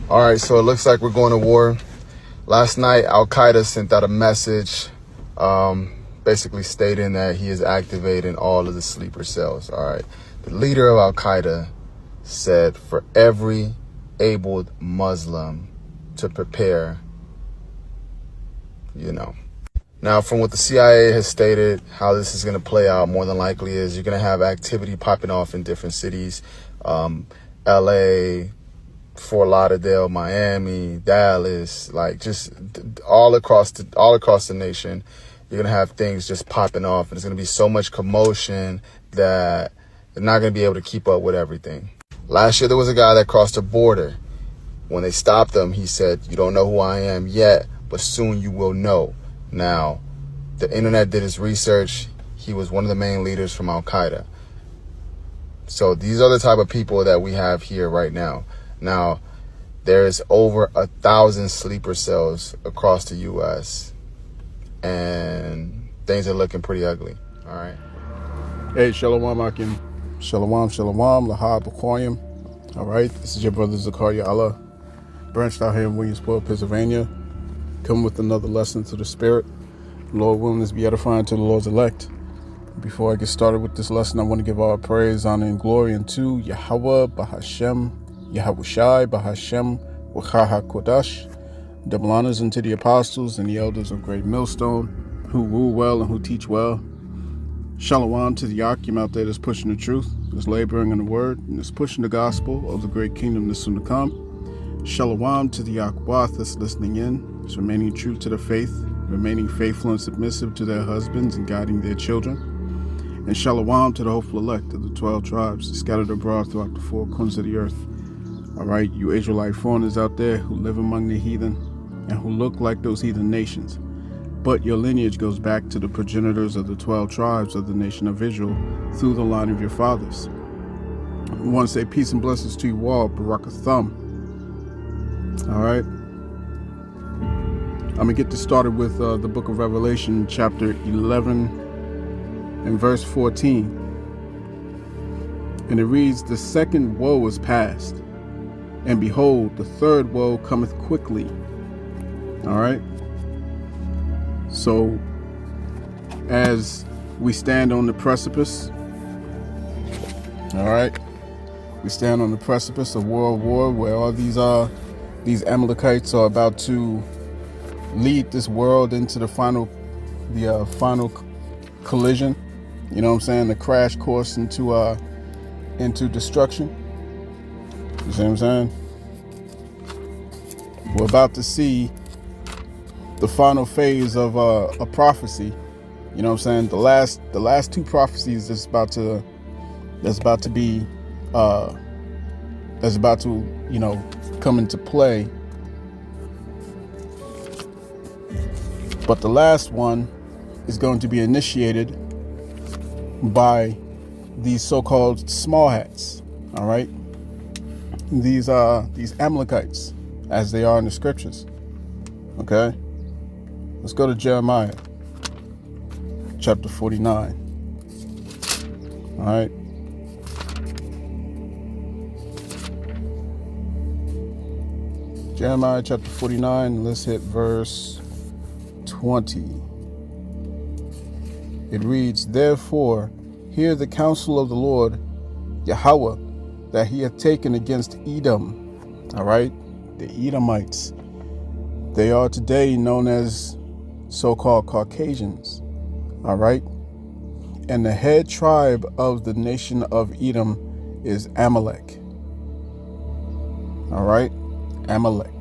All right, so it looks like we're going to war. Last night, Al-Qaeda sent out a message basically stating that he is activating all of the sleeper cells. All right. The leader of Al-Qaeda said for every abled Muslim to prepare, Now, from what the CIA has stated, how this is going to play out more than likely is you're going to have activity popping off in different cities, LA, Fort Lauderdale, Miami, Dallas, like just all across the nation. You're going to have things just popping off, and there's going to be so much commotion that they're not going to be able to keep up with everything. Last year, there was a guy that crossed the border. When they stopped him, he said, "You don't know who I am yet, but soon you will know." Now, the internet did its research. He was one of the main leaders from Al-Qaeda. So these are the type of people that we have here right now. Now, there's over 1,000 sleeper cells across the U.S., and things are looking pretty ugly. All right. Hey, Shalom Akim. Shalom, Lahab Akoyim. All right. This is your brother Zakaria Allah, branched out here in Williamsport, Pennsylvania. Come with another lesson to the Spirit. Lord willing, this be edifying to the Lord's elect. Before I get started with this lesson, I want to give all praise, honor, and glory unto Yahweh, Bahashem, Yahushai, Bahashem, Wachaha Kodash. Double honors unto the apostles and the elders of Great Millstone, who rule well and who teach well. Shalom to the Akim out there that's pushing the truth, that's laboring in the word, and that's pushing the gospel of the great kingdom that's soon to come. Shalom to the Akwath that's listening in, that's remaining true to the faith, remaining faithful and submissive to their husbands and guiding their children. And shalom to the hopeful elect of the 12 tribes scattered abroad throughout the four corners of the earth. All right, you Israelite foreigners out there who live among the heathen and who look like those heathen nations, but your lineage goes back to the progenitors of the 12 tribes of the nation of Israel through the line of your fathers. I want to say peace and blessings to you all, Barakatham. All right. I'm going to get this started with the book of Revelation, chapter 11 and verse 14. And it reads, "The second woe is past, and behold, the third woe cometh quickly." All right. So, as we stand on the precipice, all right, we stand on the precipice of world war, where all these Amalekites are about to lead this world into the final collision. You know what I'm saying? The crash course into destruction. You see what I'm saying? We're about to see the final phase of a prophecy. You know what I'm saying? The last two prophecies that's about to come into play. But the last one is going to be initiated by these so-called small hats. All right, these Amalekites, as they are in the scriptures. Okay, let's go to Jeremiah chapter 49. All right. Jeremiah chapter 49, let's hit verse 20. It reads, "Therefore, hear the counsel of the Lord, Yahweh, that he hath taken against Edom." All right, the Edomites. They are today known as so-called Caucasians. All right. And the head tribe of the nation of Edom is Amalek. All right, Amalek.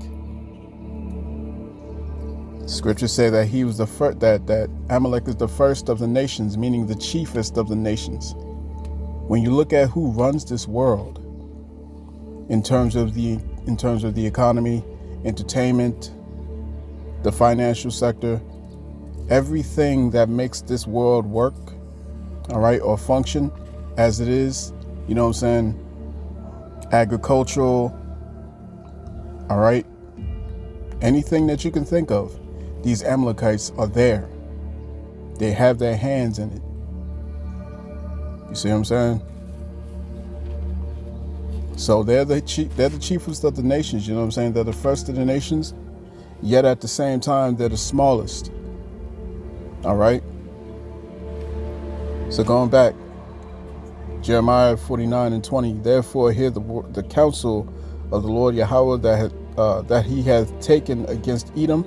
Scriptures say that he was the first, that Amalek is the first of the nations, meaning the chiefest of the nations. When you look at who runs this world in terms of the economy, entertainment, the financial sector, everything that makes this world work, all right, or function as it is, you know what I'm saying, agricultural, all right, anything that you can think of, these Amalekites are there. They have their hands in it. You see what I'm saying? So they're the chiefest of the nations, you know what I'm saying? They're the first of the nations, yet at the same time, they're the smallest. All right? So going back, Jeremiah 49:20, therefore hear the counsel of the Lord Yahweh that he hath taken against Edom,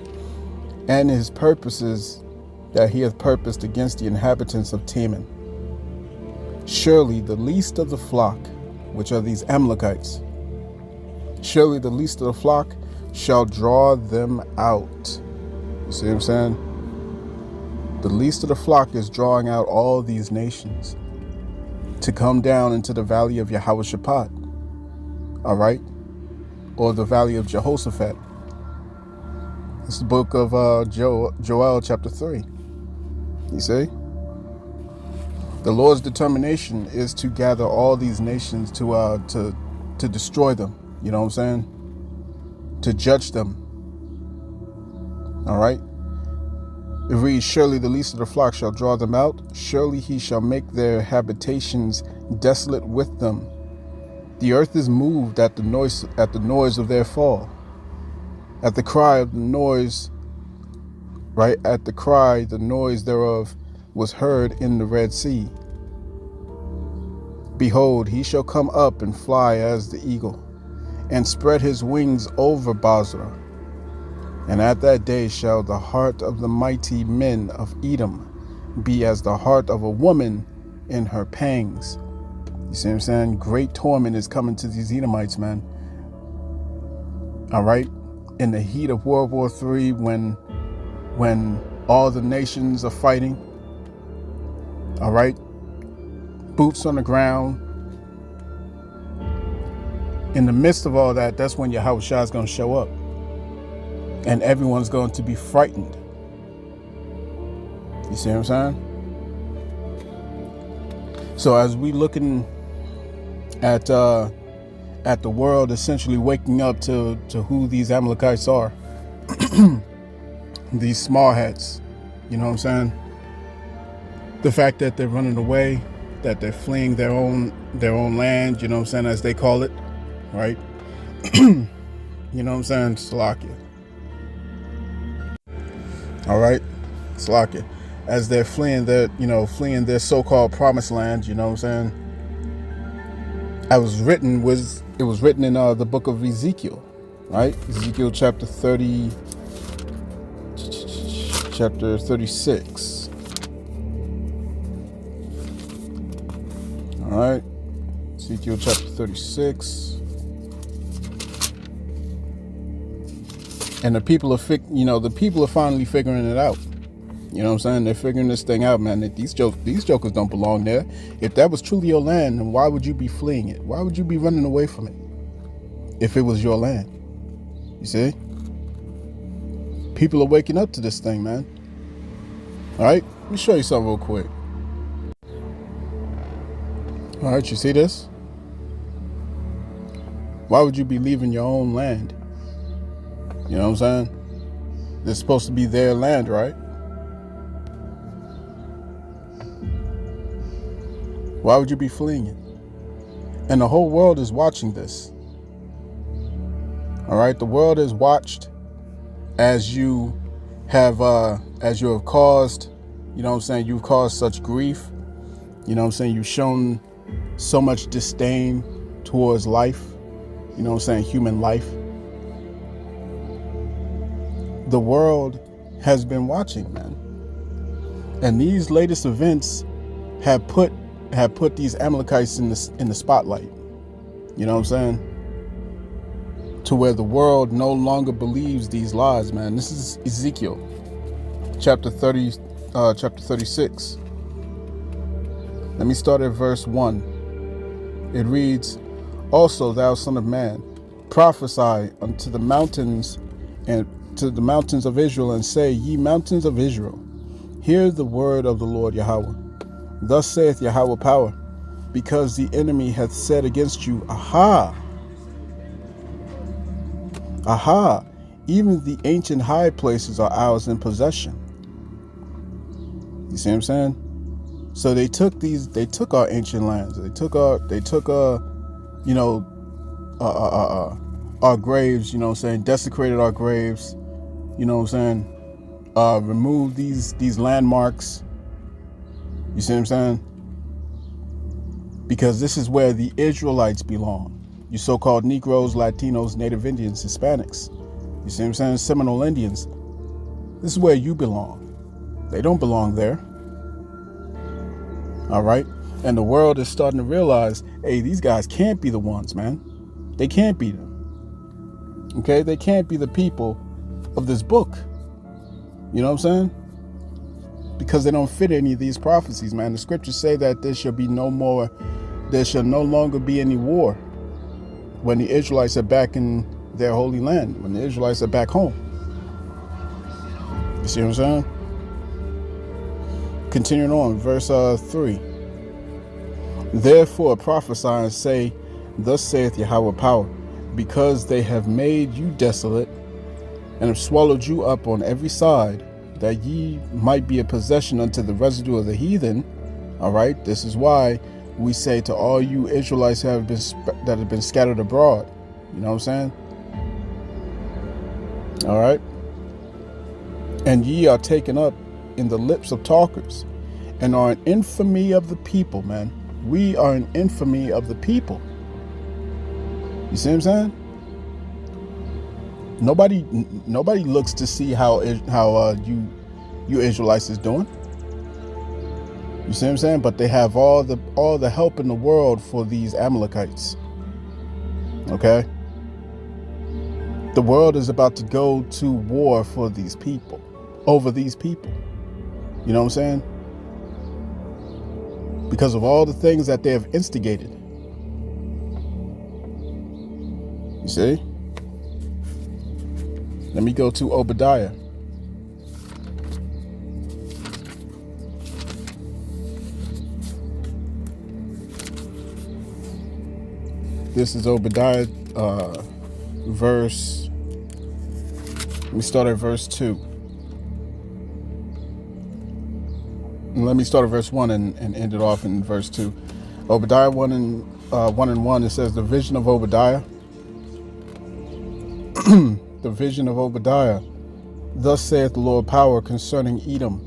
and his purposes that he hath purposed against the inhabitants of Teman. Surely the least of the flock, which are these Amalekites, surely the least of the flock shall draw them out. You see what I'm saying? The least of the flock is drawing out all these nations to come down into the valley of Yehoshaphat, all right? Or the valley of Jehoshaphat. It's the book of Joel chapter 3. You see? The Lord's determination is to gather all these nations to destroy them. You know what I'm saying? To judge them. All right? It reads, surely the least of the flock shall draw them out. Surely he shall make their habitations desolate with them. The earth is moved at the noise of their fall. At the cry of the noise, right? At the cry, the noise thereof was heard in the Red Sea. Behold, he shall come up and fly as the eagle, and spread his wings over Basra. And at that day shall the heart of the mighty men of Edom be as the heart of a woman in her pangs. You see what I'm saying? Great torment is coming to these Edomites, man. All right? In the heat of World War III, when all the nations are fighting, all right? Boots on the ground. In the midst of all that, that's when Yahushua is going to show up. And everyone's going to be frightened. You see what I'm saying? So as we looking at the world essentially waking up to who these Amalekites are, these small hats, you know what I'm saying? The fact that they're running away, that they're fleeing their own land, you know what I'm saying, as they call it, right? You know what I'm saying? Salakia. All right, Salakia. As they're fleeing their so-called promised land, you know what I'm saying? It was written in the book of Ezekiel, right? Ezekiel chapter 36. All right, Ezekiel chapter 36. And the people are finally figuring it out. You know what I'm saying? They're figuring this thing out, man. That these jokers don't belong there. If that was truly your land, then why would you be fleeing it? Why would you be running away from it if it was your land? You see? People are waking up to this thing, man. All right? Let me show you something real quick. All right, you see this? Why would you be leaving your own land? You know what I'm saying? It's supposed to be their land, right? Why would you be fleeing it? And the whole world is watching this. All right, the world has watched as you have caused, you know what I'm saying, you've caused such grief. You know what I'm saying? You've shown so much disdain towards life. You know what I'm saying? Human life. The world has been watching, man. And these latest events have put these Amalekites in the spotlight. You know what I'm saying? To where the world no longer believes these lies, man. This is Ezekiel chapter 36. Let me start at verse 1. It reads, also, thou son of man, prophesy unto the mountains and to the mountains of Israel, and say, ye mountains of Israel, hear the word of the Lord Yahweh. Thus saith Yahweh power, because the enemy hath said against you, aha, aha, even the ancient high places are ours in possession. You see what I'm saying? So they took our ancient lands. They took our graves, you know what I'm saying, desecrated our graves, you know what I'm saying, removed these landmarks, you see what I'm saying? Because this is where the Israelites belong. You so-called Negroes, Latinos, Native Indians, Hispanics, you see what I'm saying, Seminole Indians. This is where you belong. They don't belong there. All right? And the world is starting to realize, hey, these guys can't be the ones, man. They can't be them. Okay? They can't be the people of this book. You know what I'm saying? Because they don't fit any of these prophecies, man. The scriptures say that there shall no longer be any war when the Israelites are back in their holy land, when the Israelites are back home. You see what I'm saying? Continuing on, verse 3. Therefore prophesy and say, thus saith Yahweh power, because they have made you desolate, and have swallowed you up on every side, that ye might be a possession unto the residue of the heathen. All right, this is why we say to all you Israelites that have been scattered abroad. You know what I'm saying? All right. And ye are taken up in the lips of talkers, and are an infamy of the people, man. We are an infamy of the people. You see what I'm saying? Nobody looks to see how you Israelites is doing. You see what I'm saying? But they have all the help in the world for these Amalekites. Okay? The world is about to go to war for these people, over these people. You know what I'm saying? Because of all the things that they have instigated. You see? Let me go to Obadiah. This is Obadiah, verse. Let me start at verse 2. Let me start at verse 1 and end it off in verse 2. Obadiah 1 and 1, it says, the vision of Obadiah. The vision of Obadiah. Thus saith the Lord power concerning Edom.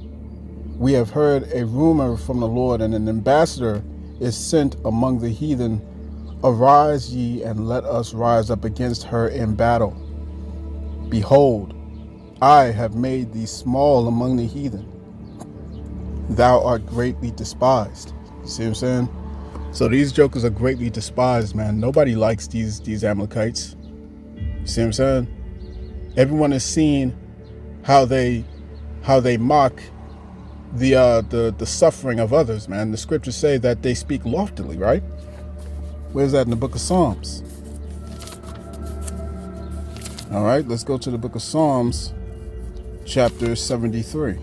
We have heard a rumor from the Lord, and an ambassador is sent among the heathen. Arise ye, and let us rise up against her in battle. Behold, I have made thee small among the heathen. Thou art greatly despised. You see what I'm saying? So these jokers are greatly despised, man. Nobody likes these Amalekites. You see what I'm saying? Everyone is seeing how they mock the suffering of others, man. The scriptures say that they speak loftily, right? Where's that in the book of Psalms? All right, let's go to the book of Psalms, chapter 73.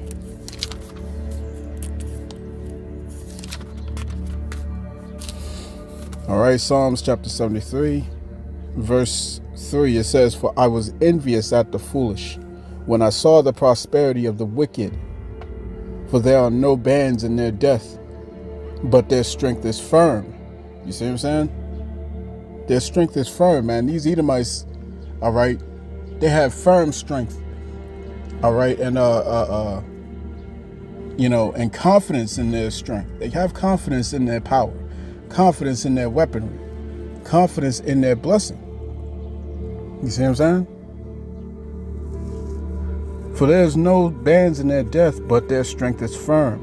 All right, Psalms chapter 73, verse 3, it says, for I was envious at the foolish when I saw the prosperity of the wicked. For there are no bands in their death, but their strength is firm. You see what I'm saying? Their strength is firm, man. These Edomites, all right, they have firm strength, all right, and and confidence in their strength. They have confidence in their power, confidence in their weaponry, confidence in their blessing. You see what I'm saying? For there is no bands in their death, but their strength is firm.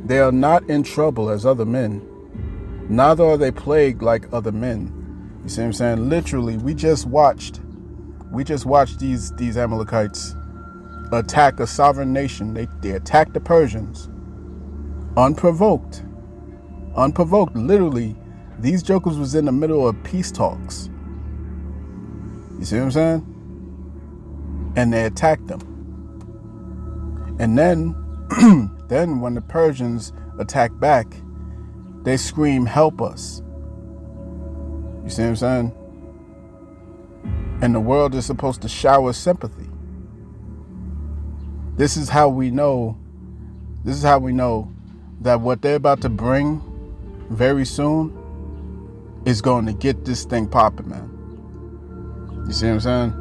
They are not in trouble as other men, neither are they plagued like other men. You see what I'm saying? Literally, we just watched these Amalekites attack a sovereign nation. They attacked the Persians unprovoked. Literally, these jokers was in the middle of peace talks. You see what I'm saying? And they attacked them. And then when the Persians attack back, they scream, help us. You see what I'm saying? And the world is supposed to shower sympathy. This is how we know that what they're about to bring very soon is going to get this thing popping, man. You see what I'm saying?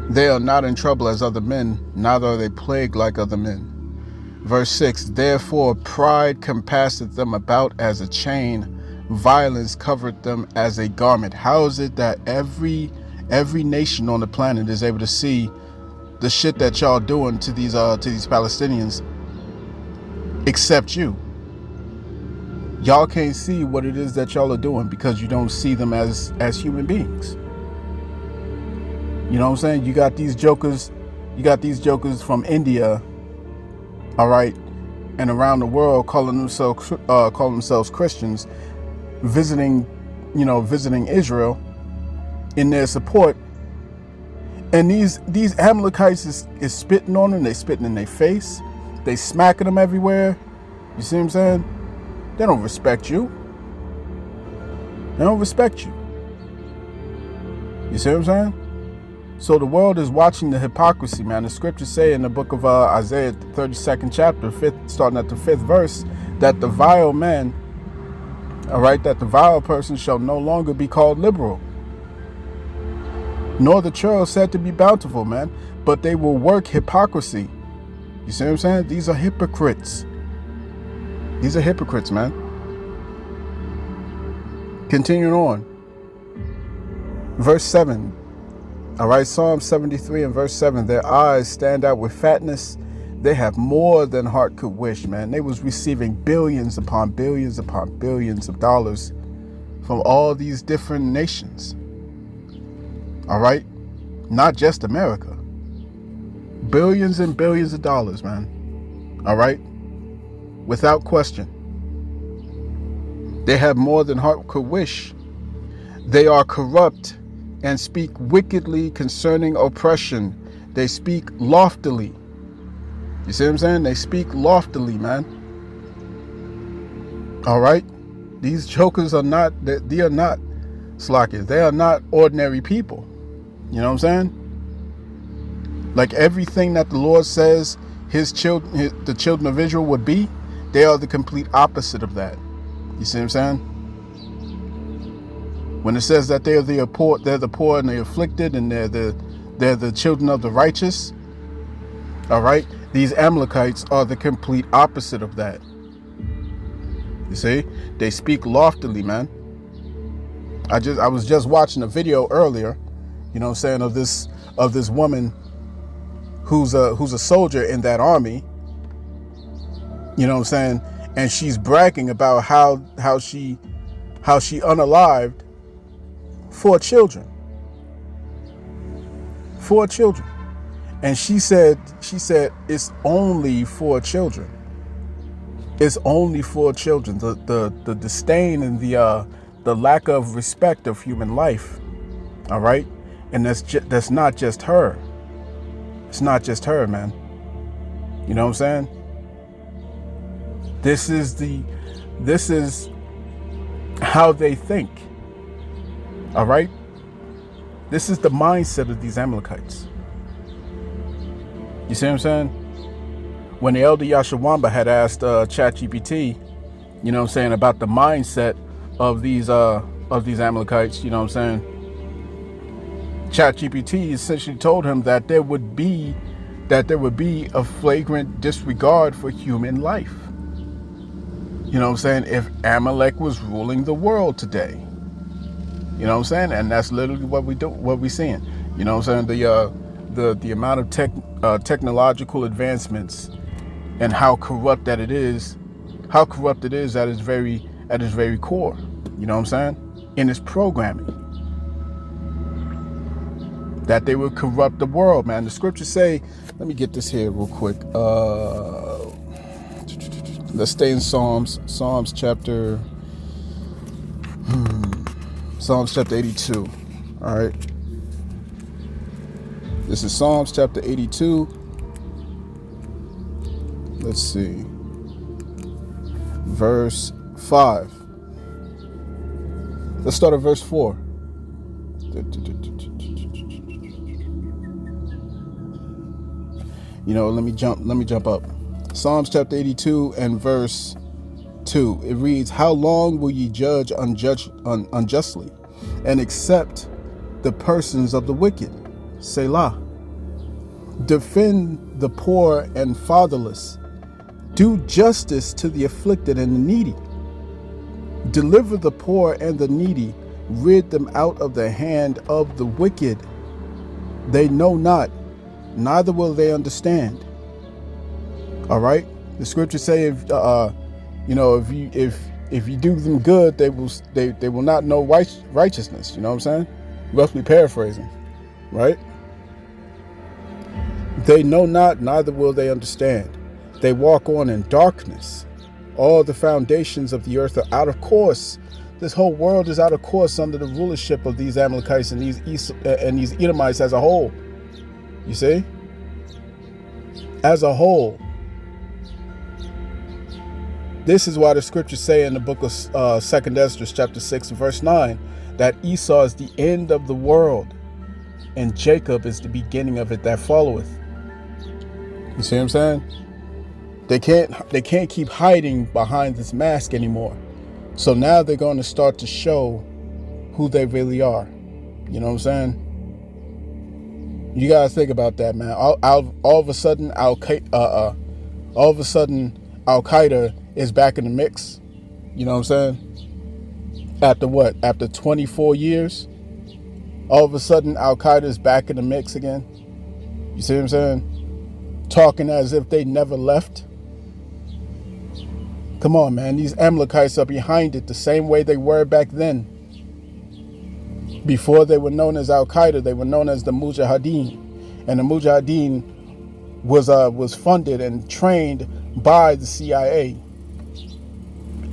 They are not in trouble as other men, neither are they plagued like other men. Verse 6, therefore pride compasseth them about as a chain, violence covered them as a garment. How is it that every nation on the planet is able to see the shit that y'all doing to these Palestinians except you? Y'all can't see what it is that y'all are doing because you don't see them as human beings. You know what I'm saying? You got these jokers from India, all right, and around the world calling themselves Christians, visiting Israel in their support, and these Amalekites is spitting on them. They spitting in their face, they smacking them everywhere. You see what I'm saying? They don't respect you. They don't respect you. You see what I'm saying? So the world is watching the hypocrisy, man. The scriptures say in the book of Isaiah, the 32nd chapter, starting at the 5th verse, that the vile man, all right, that the vile person shall no longer be called liberal, nor the churl said to be bountiful, man, but they will work hypocrisy. You see what I'm saying? These are hypocrites. These are hypocrites, man. Continuing on. Verse 7. All right, Psalm 73 and verse 7. Their eyes stand out with fatness. They have more than heart could wish, man. They was receiving billions upon billions upon billions of dollars from all these different nations. All right? Not just America. Billions and billions of dollars, man. All right? Without question. They have more than heart could wish. They are corrupt and speak wickedly concerning oppression. They speak loftily. You see what I'm saying? They speak loftily, man. All right? These jokers are not, they are not slackers. They are not ordinary people. You know what I'm saying? Like everything that the Lord says the children of Israel would be, they are the complete opposite of that. You see what I'm saying? When it says that they're the poor and the afflicted, and they're the children of the righteous, all right, these Amalekites are the complete opposite of that. You see, they speak loftily, man. I was just watching a video earlier, you know what I'm saying, of this woman who's a soldier in that army. You know what I'm saying, and she's bragging about how she unalived 4 children. 4 children. And she said it's only 4 children. It's only 4 children. The disdain and the lack of respect of human life. All right? And that's not just her. It's not just her, man. You know what I'm saying? This is how they think. All right? This is the mindset of these Amalekites. You see what I'm saying? When the elder Yashawamba had asked ChatGPT, you know what I'm saying, about the mindset of these Amalekites, you know what I'm saying? ChatGPT essentially told him that there would be a flagrant disregard for human life. You know what I'm saying? If Amalek was ruling the world today. You know what I'm saying? And that's literally what we're seeing. You know what I'm saying? The amount of technological advancements and how corrupt that it is, at its very core. You know what I'm saying? In its programming. That they will corrupt the world, man. The scriptures say, let me get this here real quick. Let's stay in Psalms chapter 82. All right. This is Psalms chapter 82. Let's see. Verse 5. Let's start at verse 4. You know, let me jump up. Psalms chapter 82 and verse 2. It reads, how long will ye judge unjustly and accept the persons of the wicked. Selah. Defend the poor and fatherless. Do justice to the afflicted and the needy. Deliver the poor and the needy. Rid them out of the hand of the wicked. They know not, neither will they understand. All right. The scriptures say, if you do them good, they will not know righteousness. You know what I'm saying? Roughly paraphrasing, right? They know not, neither will they understand. They walk on in darkness. All the foundations of the earth are out of course. This whole world is out of course under the rulership of these Amalekites and these Edomites as a whole. You see? As a whole. This is why the scriptures say in the book of 2nd Esdras chapter 6 verse 9 that Esau is the end of the world and Jacob is the beginning of it that followeth. You see what I'm saying? They can't keep hiding behind this mask anymore. So now they're going to start to show who they really are. You know what I'm saying? You gotta think about that, man. All of a sudden, Al Qaeda is back in the mix. You know what I'm saying? After what? After 24 years, all of a sudden Al Qaeda is back in the mix again. You see what I'm saying? Talking as if they never left. Come on, man. These Amalekites are behind it the same way they were back then. Before they were known as Al Qaeda, they were known as the Mujahideen, and the Mujahideen was funded and trained by the CIA,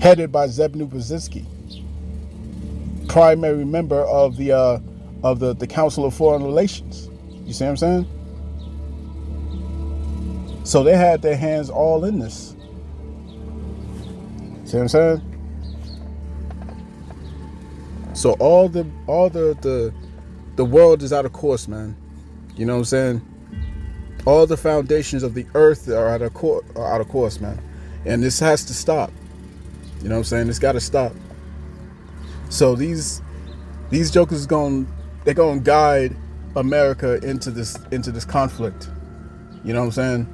headed by Zebnu Brzezinski, primary member of the Council of Foreign Relations. You see what I'm saying? So they had their hands all in this. See what I'm saying? So all the world is out of course, man. You know what I'm saying? All the foundations of the earth are out of course, man. And this has to stop. You know what I'm saying? It's got to stop. So these jokers they're going to guide America into this conflict. You know what I'm saying?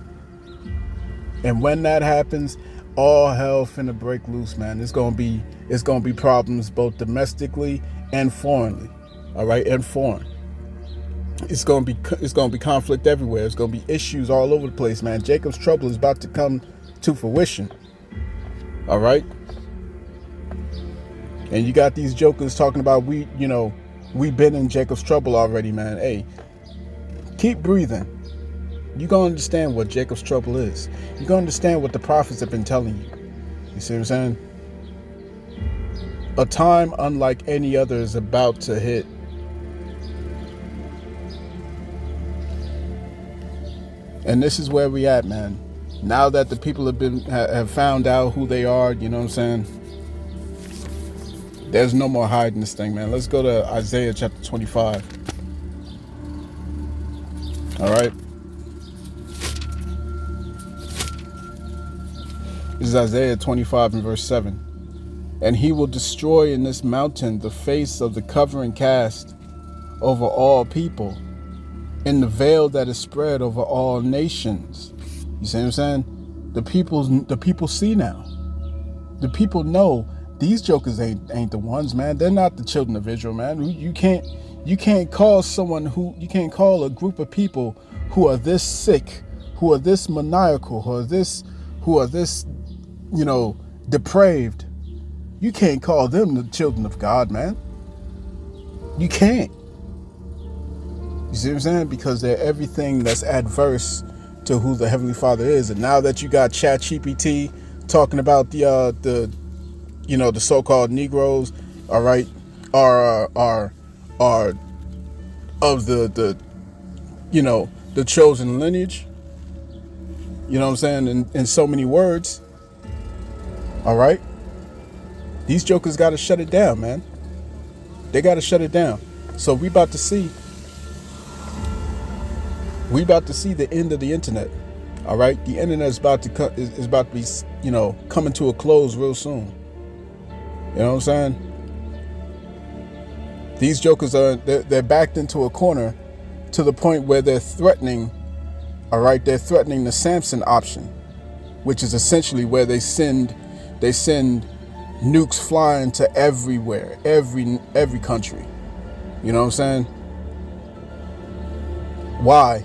And when that happens, all hell finna break loose, man. It's gonna be problems both domestically and foreignly. All right, and foreign. It's gonna be conflict everywhere. It's gonna be issues all over the place, man. Jacob's trouble is about to come to fruition. All right. And you got these jokers talking about we've been in Jacob's trouble already, man. Hey, keep breathing. You're going to understand what Jacob's trouble is. You're going to understand what the prophets have been telling you. You see what I'm saying? A time unlike any other is about to hit. And this is where we at, man. Now that the people have found out who they are, you know what I'm saying? There's no more hiding this thing, man. Let's go to Isaiah chapter 25. All right. This is Isaiah 25 and verse 7. And he will destroy in this mountain the face of the covering cast over all people, in the veil that is spread over all nations. You see what I'm saying? The people see now. The people know these jokers ain't the ones, man. They're not the children of Israel, man. You can't call a group of people who are this sick, who are this maniacal, who are this depraved. You can't call them the children of God, man. You can't. You see what I'm saying? Because they're everything that's adverse to who the Heavenly Father is. And now that you got ChatGPT talking about the so-called Negroes, all right, are of the chosen lineage. You know what I'm saying? In so many words. All right. These jokers got to shut it down, man. They got to shut it down. So we about to see the end of the internet. All right. The internet is about to be, coming to a close real soon. You know what I'm saying? These jokers they're backed into a corner to the point where they're threatening, all right, they're threatening the Samson option, which is essentially where they send nukes flying to everywhere, every country. You know what I'm saying? Why?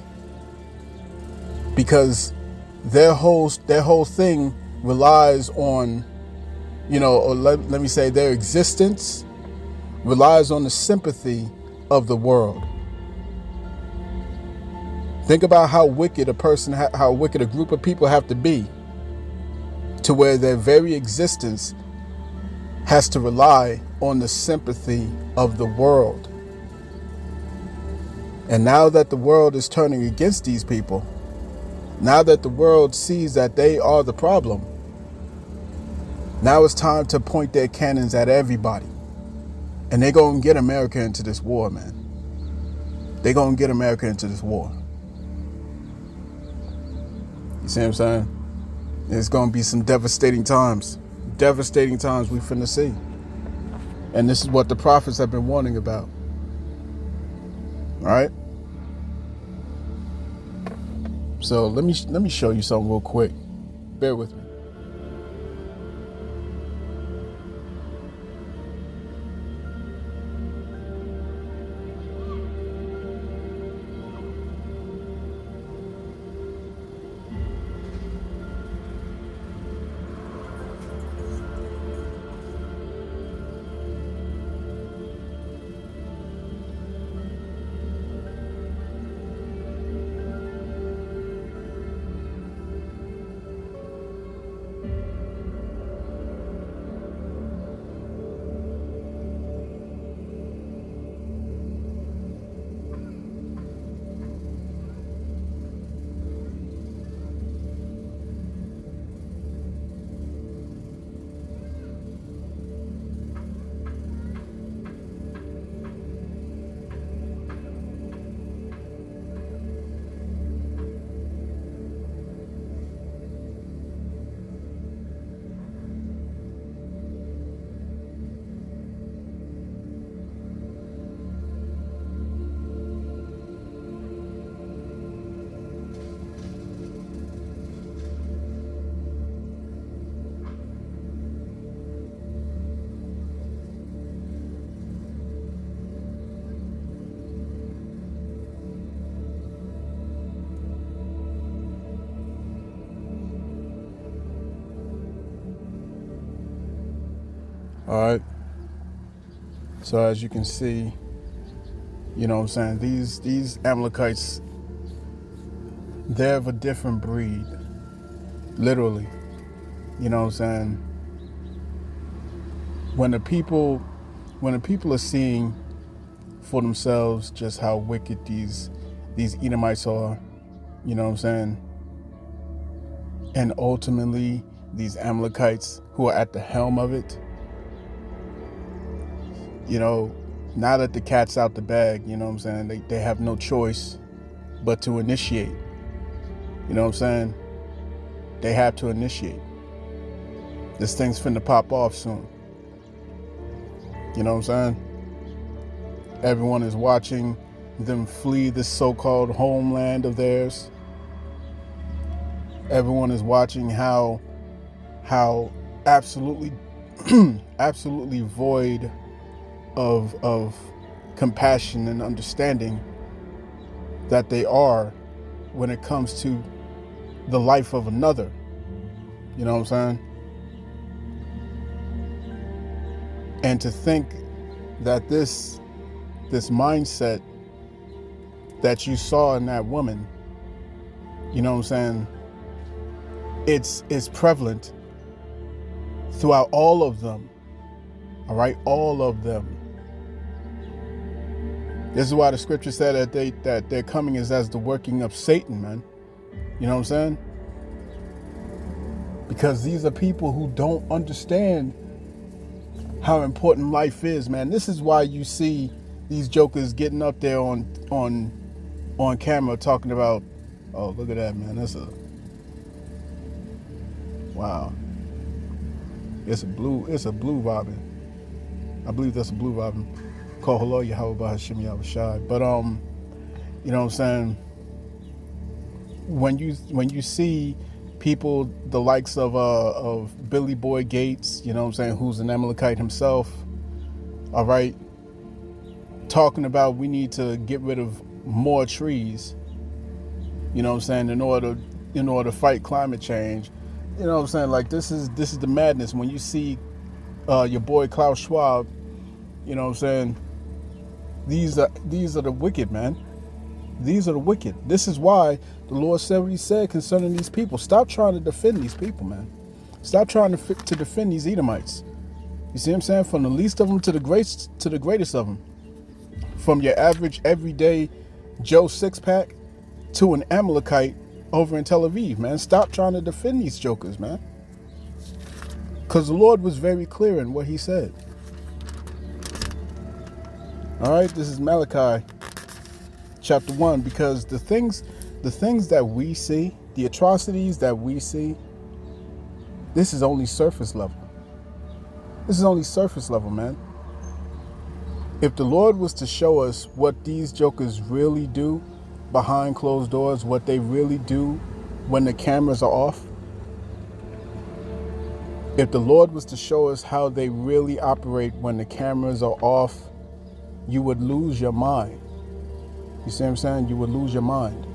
Because their whole thing relies on, or let me say, their existence relies on the sympathy of the world. Think about how wicked how wicked a group of people have to be to where their very existence has to rely on the sympathy of the world. And now that the world is turning against these people, now that the world sees that they are the problem, now it's time to point their cannons at everybody. And they're going to get America into this war, man. They're going to get America into this war. You see what I'm saying? It's going to be some devastating times. Devastating times we finna see. And this is what the prophets have been warning about. All right? So let me show you something real quick. Bear with me. All right. So as you can see, you know what I'm saying, these Amalekites, they're of a different breed. Literally. You know what I'm saying? When the people are seeing for themselves just how wicked these Edomites are, you know what I'm saying? And ultimately these Amalekites who are at the helm of it, now that the cat's out the bag, you know what I'm saying, they have no choice but to initiate. You know what I'm saying? They have to initiate. This thing's finna pop off soon. You know what I'm saying? Everyone is watching them flee this so-called homeland of theirs. Everyone is watching how absolutely absolutely void of compassion and understanding that they are when it comes to the life of another. You know what I'm saying? And to think that this mindset that you saw in that woman, you know what I'm saying, it's prevalent throughout all of them. All right, all of them. This is why the scripture said that their coming is as the working of Satan, man. You know what I'm saying? Because these are people who don't understand how important life is, man. This is why you see these jokers getting up there on camera talking about, oh, look at that, man. Wow. It's a blue robin. I believe that's a blue robin. Koholo Yahweh Bahashim Yahushai. But you know what I'm saying? When you see people the likes of Billy Boy Gates, you know what I'm saying, who's an Amalekite himself, all right, talking about we need to get rid of more trees, you know what I'm saying, in order to fight climate change. You know what I'm saying? Like, this is the madness. When you see your boy Klaus Schwab, you know what I'm saying, these are the wicked, man. These are the wicked. This is why the Lord said what he said concerning these people. Stop trying to defend these people, man. Stop trying to defend these Edomites. You see what I'm saying? From the least of them to the greatest of them. From your average everyday Joe Six-Pack to an Amalekite over in Tel Aviv, man. Stop trying to defend these jokers, man. Because the Lord was very clear in what he said. All right, this is Malachi chapter 1, because the things that we see, the atrocities that we see, this is only surface level. This is only surface level, man. If the Lord was to show us what these jokers really do behind closed doors, what they really do when the cameras are off, if the Lord was to show us how they really operate when the cameras are off, you would lose your mind. You see what I'm saying? You would lose your mind.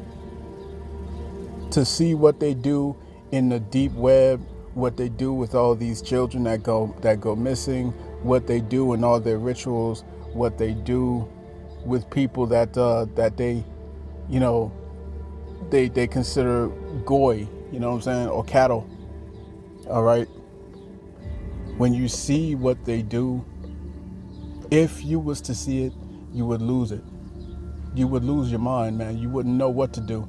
To see what they do in the deep web, what they do with all these children that go missing, what they do in all their rituals, what they do with people that they, you know, they consider goy, you know what I'm saying, or cattle. All right. When you see what they do, if you was to see it, you would lose it. You would lose your mind, man. You wouldn't know what to do.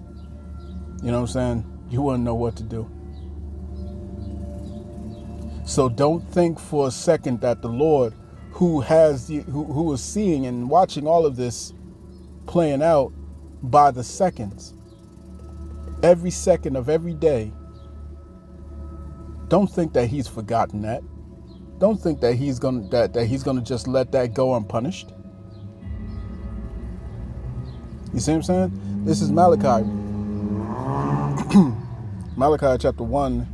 You know what I'm saying? You wouldn't know what to do. So don't think for a second that the Lord, who is seeing and watching all of this playing out by the seconds, every second of every day, don't think that he's forgotten that. Don't think that he's gonna just let that go unpunished. You see what I'm saying? This is Malachi. Malachi chapter 1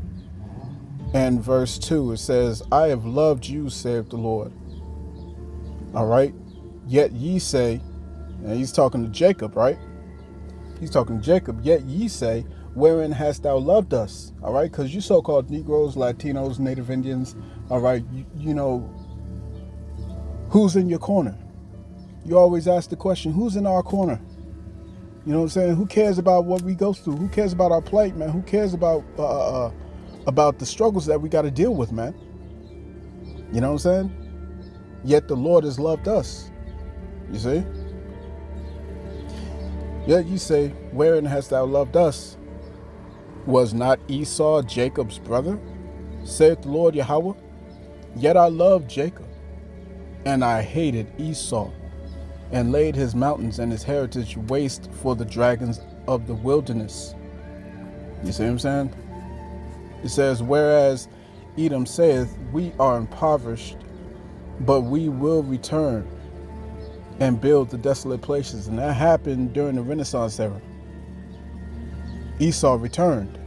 and verse 2. It says, I have loved you, saith the Lord. All right. Yet ye say, and he's talking to Jacob, right? He's talking to Jacob. Yet ye say, wherein hast thou loved us? All right. Because you so-called Negroes, Latinos, Native Indians, all right, you know, who's in your corner? You always ask the question, who's in our corner? You know what I'm saying? Who cares about what we go through? Who cares about our plight, man? Who cares about the struggles that we got to deal with, man? You know what I'm saying? Yet the Lord has loved us. You see? Yet you say, wherein hast thou loved us? Was not Esau Jacob's brother? Saith the Lord Yahweh. Yet I loved Jacob, and I hated Esau, and laid his mountains and his heritage waste for the dragons of the wilderness. You see what I'm saying? It says, whereas Edom saith, we are impoverished, but we will return and build the desolate places. And that happened during the Renaissance era. Esau returned.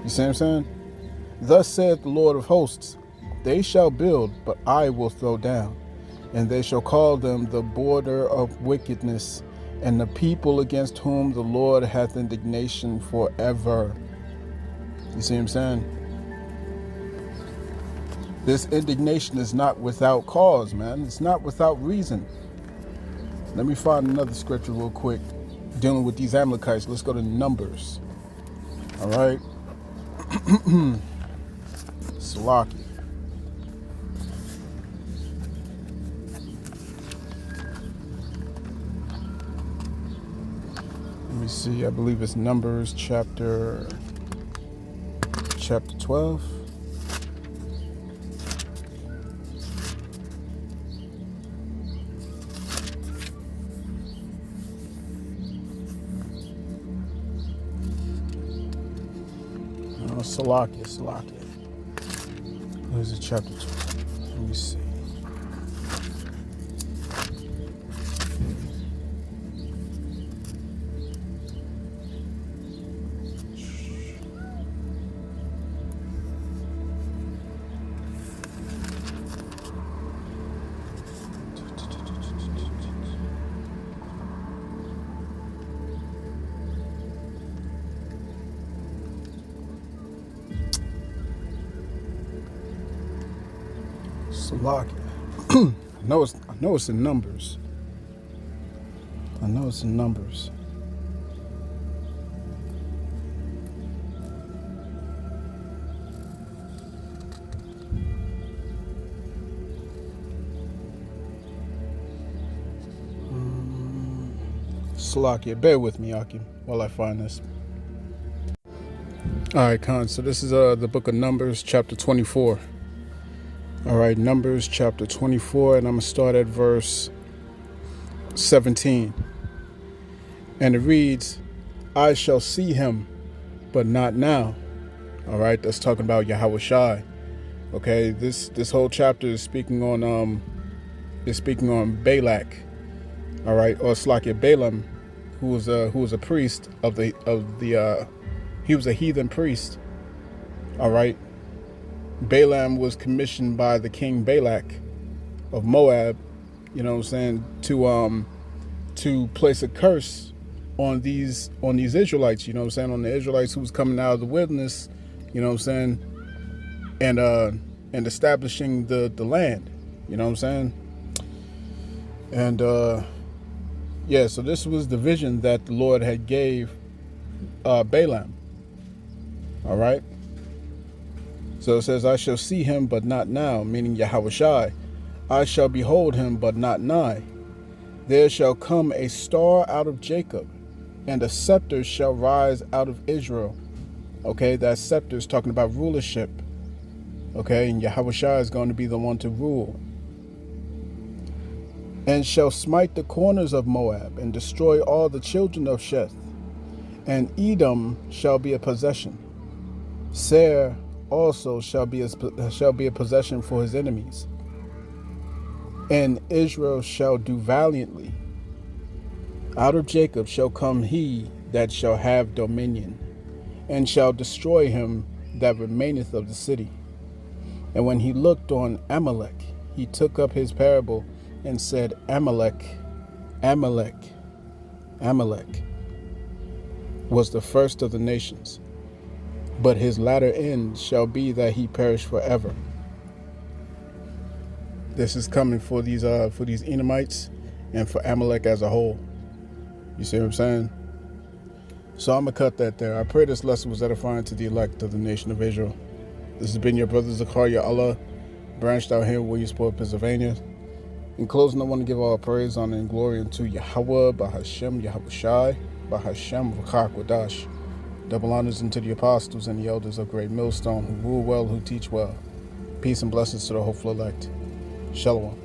You see what I'm saying? Thus saith the Lord of hosts, they shall build, but I will throw down. And they shall call them the border of wickedness, and the people against whom the Lord hath indignation forever. You see what I'm saying? This indignation is not without cause, man. It's not without reason. Let me find another scripture real quick dealing with these Amalekites. Let's go to Numbers. All right. Salaki. Let me see. I believe it's Numbers chapter 12. Salakia. Where's it? Chapter 12. Let me see. Salaki. I know it's in Numbers. I know it's in Numbers. Salakia, bear with me, Akim, while I find this. All right, Khan. So this is the book of Numbers, chapter 24. All right, Numbers, chapter 24, and I'm gonna start at verse 17. And it reads, "I shall see him, but not now." All right, that's talking about Yahweh Shai. Okay, this whole chapter is speaking on Balak. All right, or Slakia Balaam, who was a priest of the he was a heathen priest. All right, Balaam was commissioned by the king Balak of Moab, you know what I'm saying, to place a curse on these Israelites, you know what I'm saying, on the Israelites who was coming out of the wilderness, you know what I'm saying, and establishing the land, you know what I'm saying, and yeah, so this was the vision that the Lord had gave Balaam. All right. So it says, "I shall see him, but not now," meaning Yahweh Shai. "I shall behold him, but not nigh. There shall come a star out of Jacob, and a scepter shall rise out of Israel." Okay, that scepter is talking about rulership. Okay, and Yahweh Shai is going to be the one to rule. "And shall smite the corners of Moab, and destroy all the children of Sheth. And Edom shall be a possession. Seir also shall be a possession for his enemies. And Israel shall do valiantly. Out of Jacob shall come he that shall have dominion, and shall destroy him that remaineth of the city." And when he looked on Amalek, he took up his parable and said, "Amalek, Amalek, Amalek was the first of the nations, but his latter end shall be that he perish forever." This is coming for these Edomites and for Amalek as a whole. You see what I'm saying? So I'm gonna cut that there. I pray this lesson was edifying to the elect of the nation of Israel. This has been your brother Zakaria Allah, branched out here in Williamsport, Pennsylvania. In closing, I want to give all praise, honor, and glory unto Yahweh, Bahashem, Yahweh Shai, Bahashem, V'chak Wadash. Double honors unto the apostles and the elders of Great Millstone, who rule well, who teach well. Peace and blessings to the hopeful elect. Shalom.